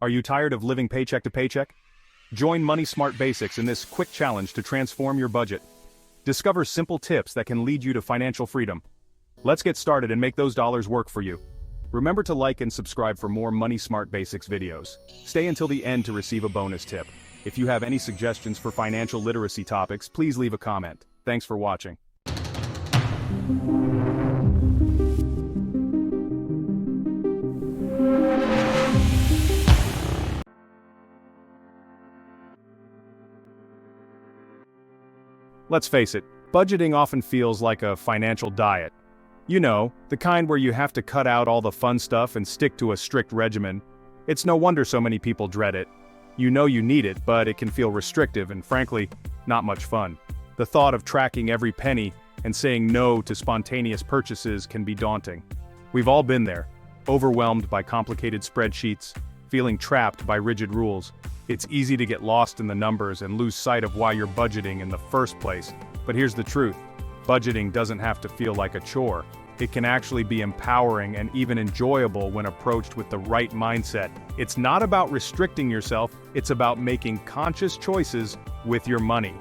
Are you tired of living paycheck to paycheck? Join Money Smart Basics in this quick challenge to transform your budget. Discover simple tips that can lead you to financial freedom. Let's get started and make those dollars work for you. Remember to like and subscribe for more Money Smart Basics videos. Stay until the end to receive a bonus tip. If you have any suggestions for financial literacy topics, please leave a comment. Thanks for watching. Let's face it, budgeting often feels like a financial diet. You know, the kind where you have to cut out all the fun stuff and stick to a strict regimen. It's no wonder so many people dread it. You know you need it, but it can feel restrictive and frankly, not much fun. The thought of tracking every penny and saying no to spontaneous purchases can be daunting. We've all been there, overwhelmed by complicated spreadsheets, feeling trapped by rigid rules. It's easy to get lost in the numbers and lose sight of why you're budgeting in the first place. But here's the truth. Budgeting doesn't have to feel like a chore. It can actually be empowering and even enjoyable when approached with the right mindset. It's not about restricting yourself, it's about making conscious choices with your money.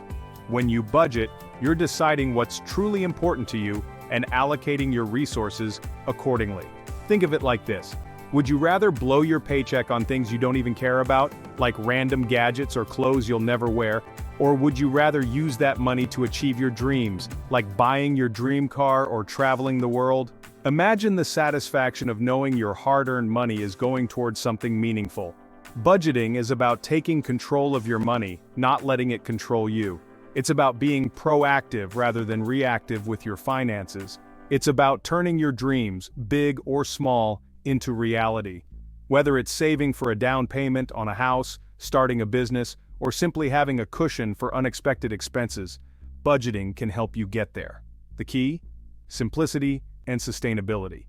When you budget, you're deciding what's truly important to you and allocating your resources accordingly. Think of it like this. Would you rather blow your paycheck on things you don't even care about, like random gadgets or clothes you'll never wear? Or would you rather use that money to achieve your dreams, like buying your dream car or traveling the world? Imagine the satisfaction of knowing your hard-earned money is going towards something meaningful. Budgeting is about taking control of your money, not letting it control you. It's about being proactive rather than reactive with your finances. It's about turning your dreams, big or small, into reality. Whether it's saving for a down payment on a house, starting a business, or simply having a cushion for unexpected expenses, budgeting can help you get there. The key? Simplicity and sustainability.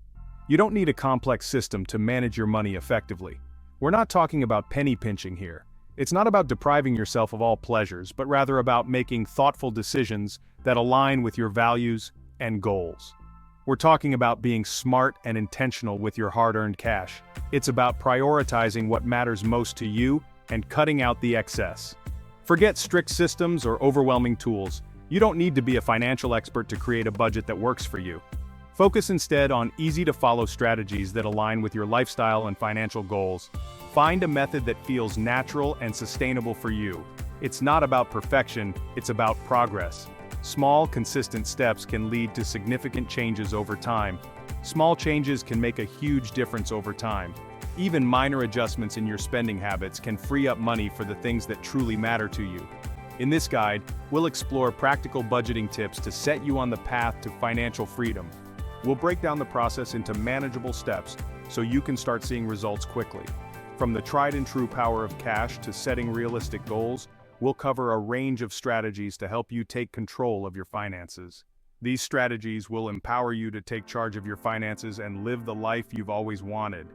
You don't need a complex system to manage your money effectively. We're not talking about penny pinching here. It's not about depriving yourself of all pleasures, but rather about making thoughtful decisions that align with your values and goals. We're talking about being smart and intentional with your hard-earned cash. It's about prioritizing what matters most to you and cutting out the excess. Forget strict systems or overwhelming tools. You don't need to be a financial expert to create a budget that works for you. Focus instead on easy-to-follow strategies that align with your lifestyle and financial goals. Find a method that feels natural and sustainable for you. It's not about perfection, it's about progress. Small, consistent steps can lead to significant changes over time. Small changes can make a huge difference over time. Even minor adjustments in your spending habits can free up money for the things that truly matter to you. In this guide, we'll explore practical budgeting tips to set you on the path to financial freedom. We'll break down the process into manageable steps so you can start seeing results quickly. From the tried and true power of cash to setting realistic goals, we'll cover a range of strategies to help you take control of your finances. These strategies will empower you to take charge of your finances and live the life you've always wanted.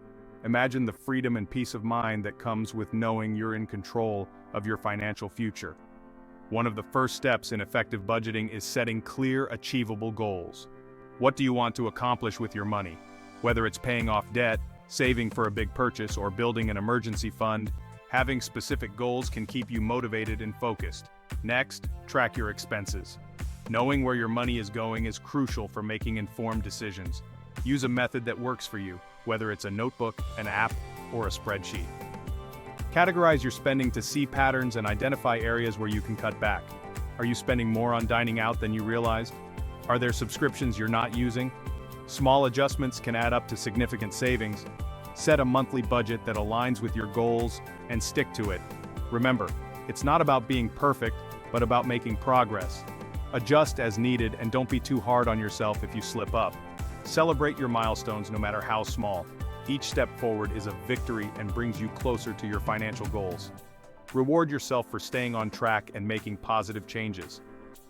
Imagine the freedom and peace of mind that comes with knowing you're in control of your financial future. One of the first steps in effective budgeting is setting clear, achievable goals. What do you want to accomplish with your money? Whether it's paying off debt, saving for a big purchase, or building an emergency fund, having specific goals can keep you motivated and focused. Next, track your expenses. Knowing where your money is going is crucial for making informed decisions. Use a method that works for you, whether it's a notebook, an app, or a spreadsheet. Categorize your spending to see patterns and identify areas where you can cut back. Are you spending more on dining out than you realized? Are there subscriptions you're not using? Small adjustments can add up to significant savings. Set a monthly budget that aligns with your goals and stick to it. Remember, it's not about being perfect, but about making progress. Adjust as needed and don't be too hard on yourself if you slip up. Celebrate your milestones no matter how small. Each step forward is a victory and brings you closer to your financial goals. Reward yourself for staying on track and making positive changes.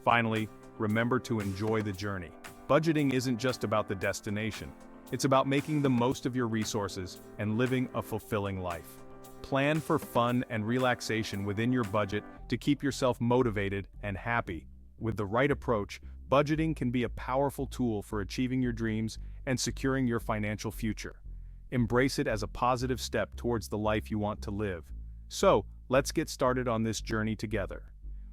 Finally, remember to enjoy the journey. Budgeting isn't just about the destination. It's about making the most of your resources and living a fulfilling life. Plan for fun and relaxation within your budget to keep yourself motivated and happy. With the right approach, budgeting can be a powerful tool for achieving your dreams and securing your financial future. Embrace it as a positive step towards the life you want to live. So, let's get started on this journey together.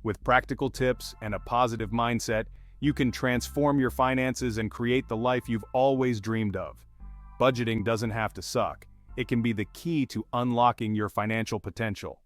With practical tips and a positive mindset, you can transform your finances and create the life you've always dreamed of. Budgeting doesn't have to suck. It can be the key to unlocking your financial potential.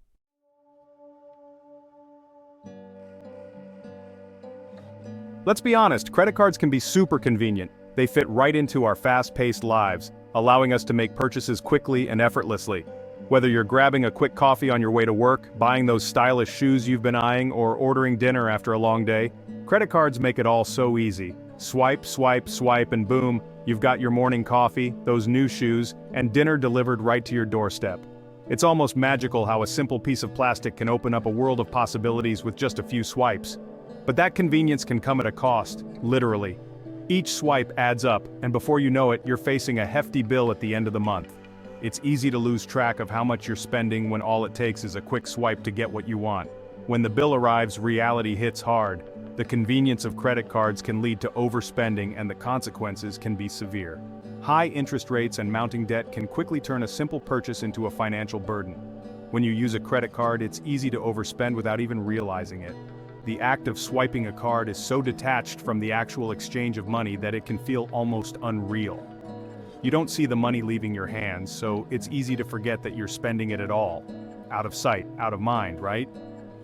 Let's be honest, credit cards can be super convenient. They fit right into our fast-paced lives, allowing us to make purchases quickly and effortlessly. Whether you're grabbing a quick coffee on your way to work, buying those stylish shoes you've been eyeing, or ordering dinner after a long day, credit cards make it all so easy. Swipe, swipe, swipe, and boom, you've got your morning coffee, those new shoes, and dinner delivered right to your doorstep. It's almost magical how a simple piece of plastic can open up a world of possibilities with just a few swipes. But that convenience can come at a cost, literally. Each swipe adds up, and before you know it, you're facing a hefty bill at the end of the month. It's easy to lose track of how much you're spending when all it takes is a quick swipe to get what you want. When the bill arrives, reality hits hard. The convenience of credit cards can lead to overspending, and the consequences can be severe. High interest rates and mounting debt can quickly turn a simple purchase into a financial burden. When you use a credit card, it's easy to overspend without even realizing it. The act of swiping a card is so detached from the actual exchange of money that it can feel almost unreal. You don't see the money leaving your hands, so it's easy to forget that you're spending it at all. Out of sight, out of mind, right?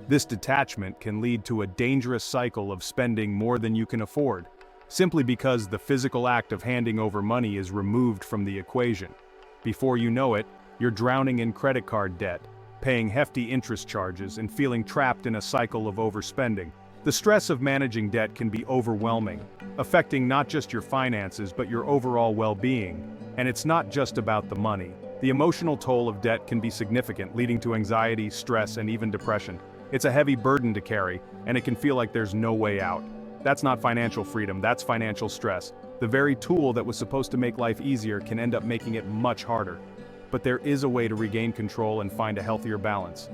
This detachment can lead to a dangerous cycle of spending more than you can afford, simply because the physical act of handing over money is removed from the equation. Before you know it, you're drowning in credit card debt, paying hefty interest charges, and feeling trapped in a cycle of overspending. The stress of managing debt can be overwhelming, affecting not just your finances but your overall well-being. And it's not just about the money. The emotional toll of debt can be significant, leading to anxiety, stress, and even depression. It's a heavy burden to carry, and it can feel like there's no way out. That's not financial freedom, that's financial stress. The very tool that was supposed to make life easier can end up making it much harder. But there is a way to regain control and find a healthier balance.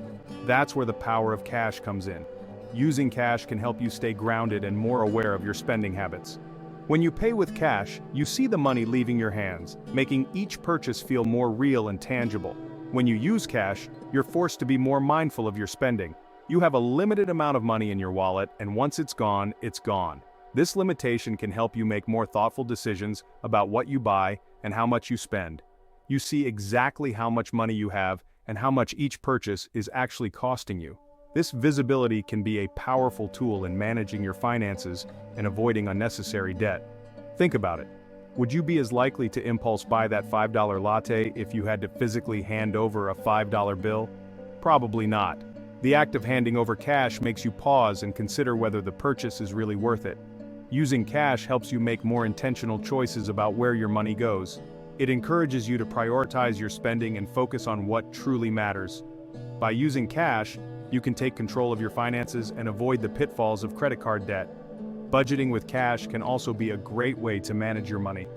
That's where the power of cash comes in. Using cash can help you stay grounded and more aware of your spending habits. When you pay with cash, you see the money leaving your hands, making each purchase feel more real and tangible. When you use cash, you're forced to be more mindful of your spending. You have a limited amount of money in your wallet, and once it's gone, it's gone. This limitation can help you make more thoughtful decisions about what you buy and how much you spend. You see exactly how much money you have and how much each purchase is actually costing you. This visibility can be a powerful tool in managing your finances and avoiding unnecessary debt. Think about it. Would you be as likely to impulse buy that $5 latte if you had to physically hand over a $5 bill? Probably not. The act of handing over cash makes you pause and consider whether the purchase is really worth it. Using cash helps you make more intentional choices about where your money goes. It encourages you to prioritize your spending and focus on what truly matters. By using cash, you can take control of your finances and avoid the pitfalls of credit card debt. Budgeting with cash can also be a great way to manage your money.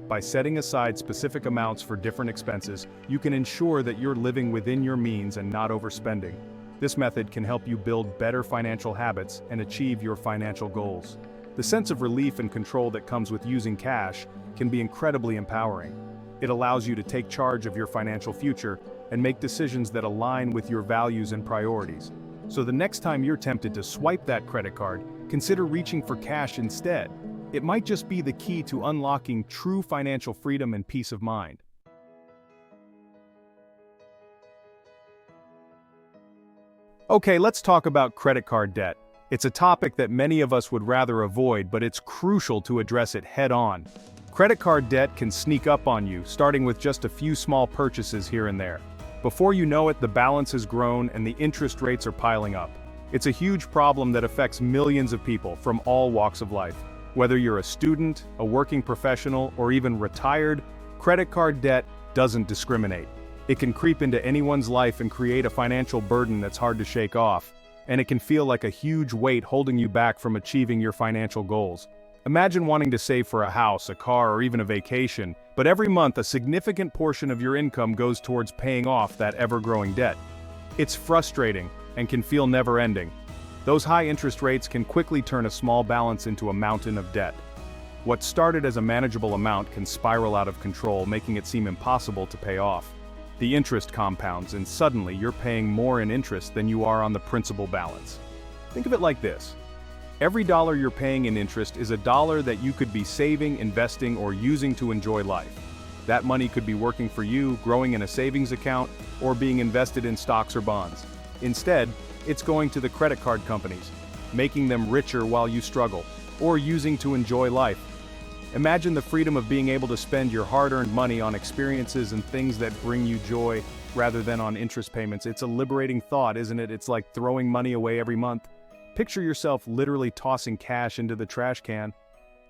By setting aside specific amounts for different expenses, you can ensure that you're living within your means and not overspending. This method can help you build better financial habits and achieve your financial goals. The sense of relief and control that comes with using cash can be incredibly empowering. It allows you to take charge of your financial future and make decisions that align with your values and priorities. So the next time you're tempted to swipe that credit card, consider reaching for cash instead. It might just be the key to unlocking true financial freedom and peace of mind. Okay, let's talk about credit card debt. It's a topic that many of us would rather avoid, but it's crucial to address it head-on. Credit card debt can sneak up on you, starting with just a few small purchases here and there. Before you know it, the balance has grown and the interest rates are piling up. It's a huge problem that affects millions of people from all walks of life. Whether you're a student, a working professional, or even retired, credit card debt doesn't discriminate. It can creep into anyone's life and create a financial burden that's hard to shake off. And it can feel like a huge weight holding you back from achieving your financial goals. Imagine wanting to save for a house, a car, or even a vacation, but every month a significant portion of your income goes towards paying off that ever-growing debt. It's frustrating and can feel never-ending. Those high interest rates can quickly turn a small balance into a mountain of debt. What started as a manageable amount can spiral out of control, making it seem impossible to pay off. The interest compounds, and suddenly you're paying more in interest than you are on the principal balance. Think of it like this. Every dollar you're paying in interest is a dollar that you could be saving, investing, or using to enjoy life. That money could be working for you, growing in a savings account, or being invested in stocks or bonds. Instead, it's going to the credit card companies, making them richer while you struggle, or using to enjoy life. Imagine the freedom of being able to spend your hard-earned money on experiences and things that bring you joy, rather than on interest payments. It's a liberating thought, isn't it? It's like throwing money away every month. Picture yourself literally tossing cash into the trash can.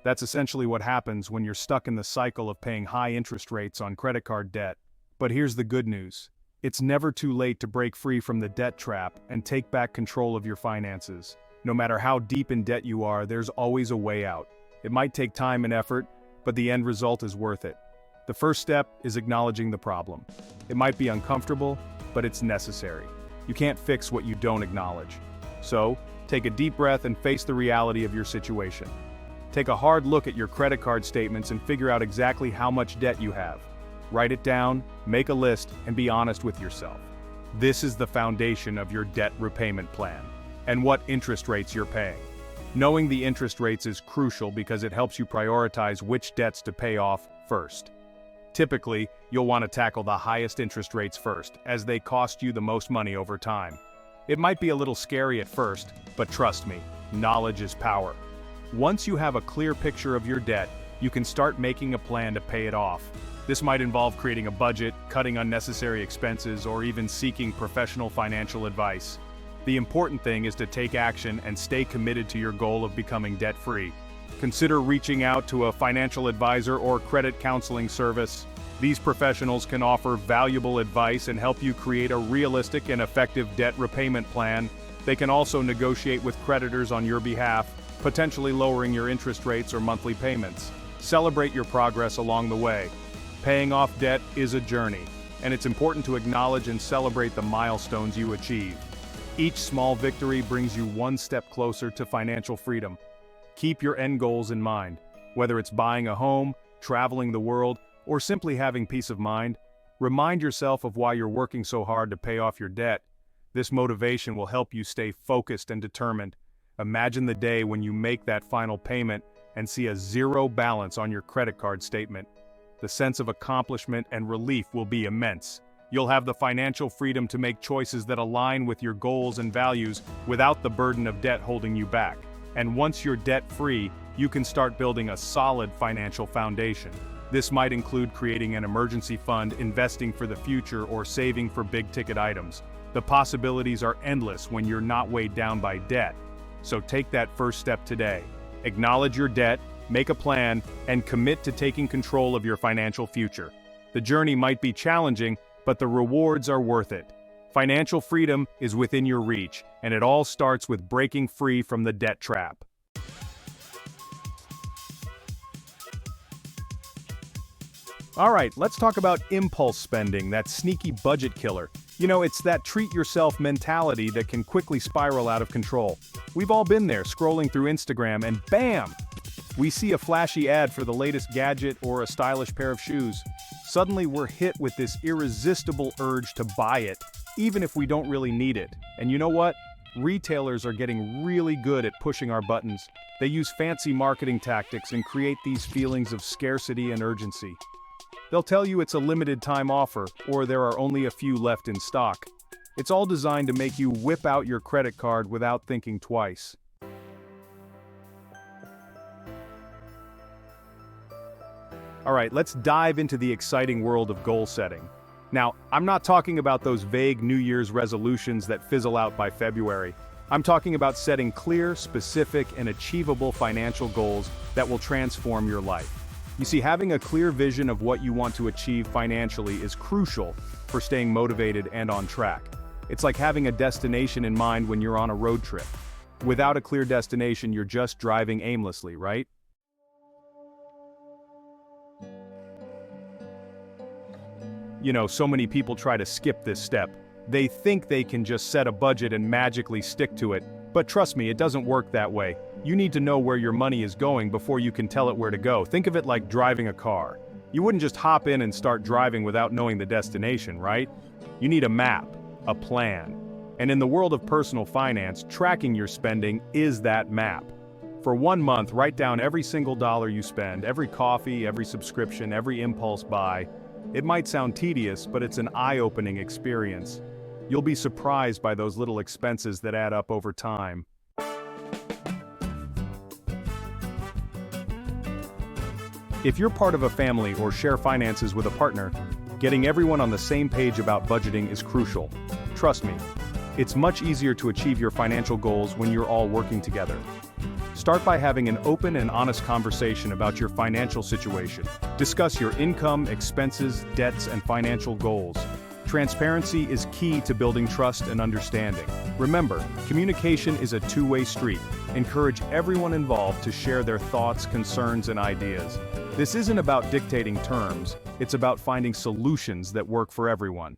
That's essentially what happens when you're stuck in the cycle of paying high interest rates on credit card debt. But here's the good news. It's never too late to break free from the debt trap and take back control of your finances. No matter how deep in debt you are, there's always a way out. It might take time and effort, but the end result is worth it. The first step is acknowledging the problem. It might be uncomfortable, but it's necessary. You can't fix what you don't acknowledge. So, take a deep breath and face the reality of your situation. Take a hard look at your credit card statements and figure out exactly how much debt you have. Write it down, make a list, and be honest with yourself. This is the foundation of your debt repayment plan, and what interest rates you're paying. Knowing the interest rates is crucial because it helps you prioritize which debts to pay off first. Typically, you'll want to tackle the highest interest rates first, as they cost you the most money over time. It might be a little scary at first, but trust me, knowledge is power. Once you have a clear picture of your debt, you can start making a plan to pay it off. This might involve creating a budget, cutting unnecessary expenses, or even seeking professional financial advice. The important thing is to take action and stay committed to your goal of becoming debt-free. Consider reaching out to a financial advisor or credit counseling service. These professionals can offer valuable advice and help you create a realistic and effective debt repayment plan. They can also negotiate with creditors on your behalf, potentially lowering your interest rates or monthly payments. Celebrate your progress along the way. Paying off debt is a journey, and it's important to acknowledge and celebrate the milestones you achieve. Each small victory brings you one step closer to financial freedom. Keep your end goals in mind. Whether it's buying a home, traveling the world, or simply having peace of mind, remind yourself of why you're working so hard to pay off your debt. This motivation will help you stay focused and determined. Imagine the day when you make that final payment and see a zero balance on your credit card statement. The sense of accomplishment and relief will be immense. You'll have the financial freedom to make choices that align with your goals and values without the burden of debt holding you back. And once you're debt-free, you can start building a solid financial foundation. This might include creating an emergency fund, investing for the future, or saving for big-ticket items. The possibilities are endless when you're not weighed down by debt. So take that first step today. Acknowledge your debt, make a plan, and commit to taking control of your financial future. The journey might be challenging, but the rewards are worth it. Financial freedom is within your reach, and it all starts with breaking free from the debt trap. All right, let's talk about impulse spending, that sneaky budget killer. You know, it's that treat-yourself mentality that can quickly spiral out of control. We've all been there, scrolling through Instagram, and bam! We see a flashy ad for the latest gadget or a stylish pair of shoes. Suddenly we're hit with this irresistible urge to buy it, even if we don't really need it. And you know what? Retailers are getting really good at pushing our buttons. They use fancy marketing tactics and create these feelings of scarcity and urgency. They'll tell you it's a limited time offer, or there are only a few left in stock. It's all designed to make you whip out your credit card without thinking twice. All right, let's dive into the exciting world of goal setting. Now, I'm not talking about those vague New Year's resolutions that fizzle out by February. I'm talking about setting clear, specific, and achievable financial goals that will transform your life. You see, having a clear vision of what you want to achieve financially is crucial for staying motivated and on track. It's like having a destination in mind when you're on a road trip. Without a clear destination, you're just driving aimlessly, right? You know, so many people try to skip this step. They think they can just set a budget and magically stick to it, But trust me, it doesn't work that way. You need to know where your money is going before you can tell it where to go. Think of it like driving a car. You wouldn't just hop in and start driving without knowing the destination, right? You need a map, a plan. And in the world of personal finance, tracking your spending is that map. For 1 month, write down every single dollar you spend, every coffee, every subscription, every impulse buy. It might sound tedious, but it's an eye-opening experience. You'll be surprised by those little expenses that add up over time. If you're part of a family or share finances with a partner, getting everyone on the same page about budgeting is crucial. Trust me, it's much easier to achieve your financial goals when you're all working together. Start by having an open and honest conversation about your financial situation. Discuss your income, expenses, debts, and financial goals. Transparency is key to building trust and understanding. Remember, communication is a two-way street. Encourage everyone involved to share their thoughts, concerns, and ideas. This isn't about dictating terms, it's about finding solutions that work for everyone.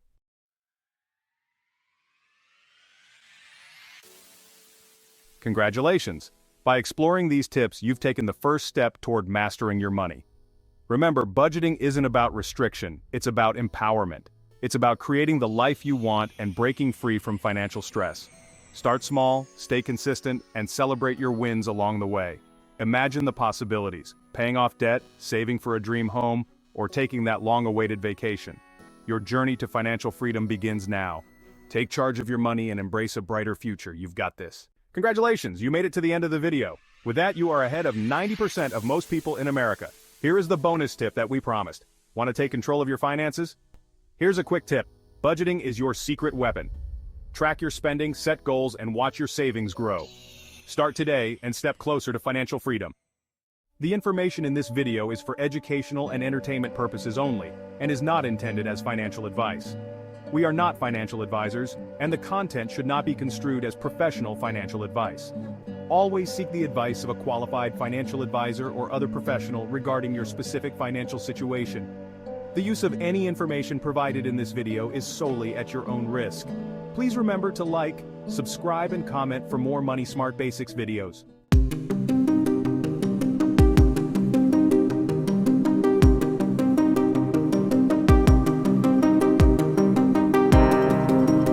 Congratulations! By exploring these tips, you've taken the first step toward mastering your money. Remember, budgeting isn't about restriction, it's about empowerment. It's about creating the life you want and breaking free from financial stress. Start small, stay consistent, and celebrate your wins along the way. Imagine the possibilities: paying off debt, saving for a dream home, or taking that long-awaited vacation. Your journey to financial freedom begins now. Take charge of your money and embrace a brighter future. You've got this. Congratulations, you made it to the end of the video. With that, you are ahead of 90% of most people in America. Here is the bonus tip that we promised. Want to take control of your finances? Here's a quick tip. Budgeting is your secret weapon. Track your spending, set goals, and watch your savings grow. Start today and step closer to financial freedom. The information in this video is for educational and entertainment purposes only, and is not intended as financial advice. We are not financial advisors, and the content should not be construed as professional financial advice. Always seek the advice of a qualified financial advisor or other professional regarding your specific financial situation. The use of any information provided in this video is solely at your own risk. Please remember to like, subscribe, and comment for more Money Smart Basics videos.